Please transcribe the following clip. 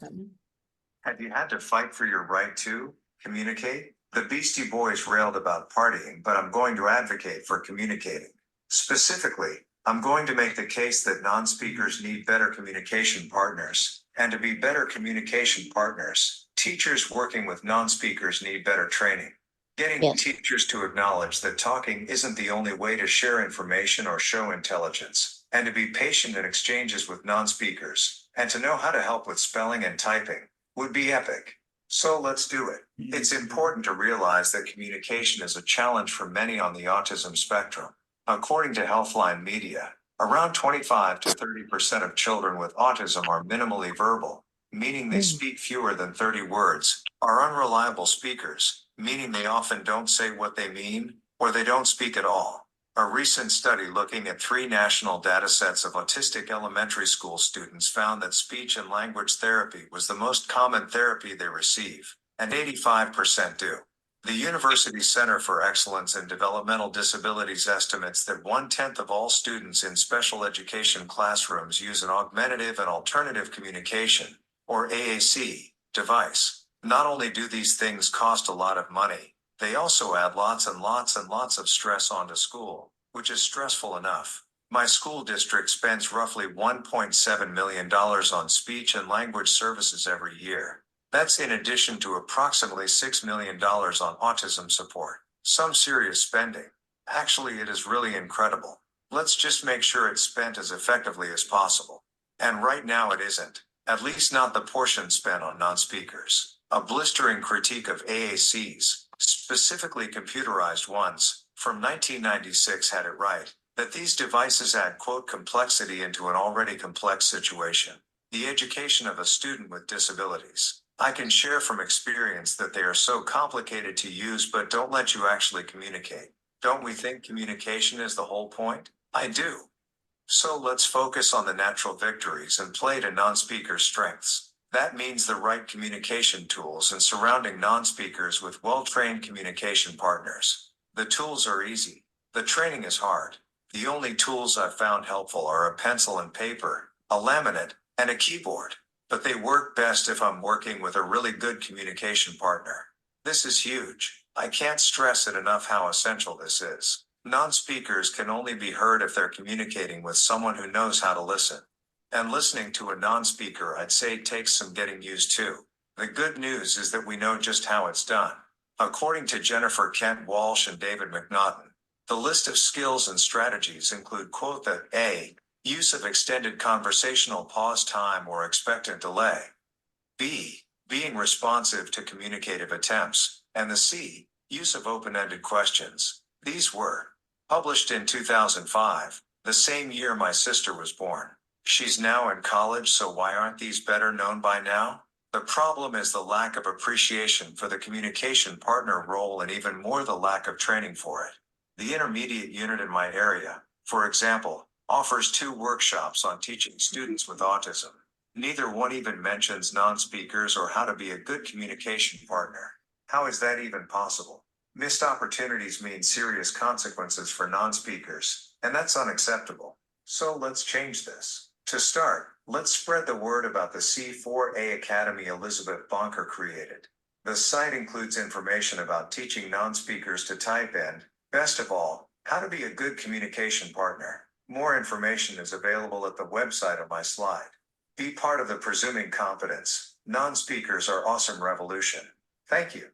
Have you had to fight for your right to communicate? The Beastie Boys railed about partying, but I'm going to advocate for communicating. Specifically, I'm going to make the case that non-speakers need better communication partners. And to be better communication partners, teachers working with non-speakers need better training. Getting Yes. teachers to acknowledge that talking isn't the only way to share information or show intelligence, and to be patient in exchanges with non-speakers, and to know how to help with spelling and typing, would be epic. So let's do it. It's important to realize that communication is a challenge for many on the autism spectrum. According to Healthline Media, around 25 to 30% of children with autism are minimally verbal, meaning they speak fewer than 30 words, are unreliable speakers, meaning they often don't say what they mean, or they don't speak at all. A recent study looking at 3 national datasets of autistic elementary school students found that speech and language therapy was the most common therapy they receive, and 85% do. The University Center for Excellence in Developmental Disabilities estimates that 1/10 of all students in special education classrooms use an augmentative and alternative communication, or AAC, device. Not only do these things cost a lot of money, they also add lots and lots and lots of stress onto school, which is stressful enough. My school district spends roughly $1.7 million on speech and language services every year. That's in addition to approximately $6 million on autism support. Some serious spending. Actually, it is really incredible. Let's just make sure it's spent as effectively as possible. And right now it isn't, at least not the portion spent on non-speakers. A blistering critique of AACs, specifically computerized ones, from 1996 had it right, that these devices add complexity into an already complex situation. The education of a student with disabilities. I can share from experience that they are so complicated to use but don't let you actually communicate. Don't we think communication is the whole point? I do. So let's focus on the natural victories and play to non-speakers' strengths. That means the right communication tools and surrounding non-speakers with well-trained communication partners. The tools are easy. The training is hard. The only tools I've found helpful are a pencil and paper, a laminate, and a keyboard. But they work best if I'm working with a really good communication partner. This is huge. I can't stress it enough how essential this is. Non-speakers can only be heard if they're communicating with someone who knows how to listen. And listening to a non-speaker, I'd say, takes some getting used to. The good news is that we know just how it's done. According to Jennifer Kent Walsh and David McNaughton, the list of skills and strategies include, the A, use of extended conversational pause time or expectant delay. B, being responsive to communicative attempts. And the C, use of open-ended questions. These were published in 2005, the same year my sister was born. She's now in college, so why aren't these better known by now? The problem is the lack of appreciation for the communication partner role and even more the lack of training for it. The intermediate unit in my area, for example, offers 2 workshops on teaching students with autism. Neither one even mentions non-speakers or how to be a good communication partner. How is that even possible? Missed opportunities mean serious consequences for non-speakers, and that's unacceptable. So let's change this. To start, let's spread the word about the C4A Academy Elizabeth Bonker created. The site includes information about teaching non-speakers to type and, best of all, how to be a good communication partner. More information is available at the website on my slide. Be part of the Presuming Confidence, Non-Speakers Are Awesome revolution. Thank you.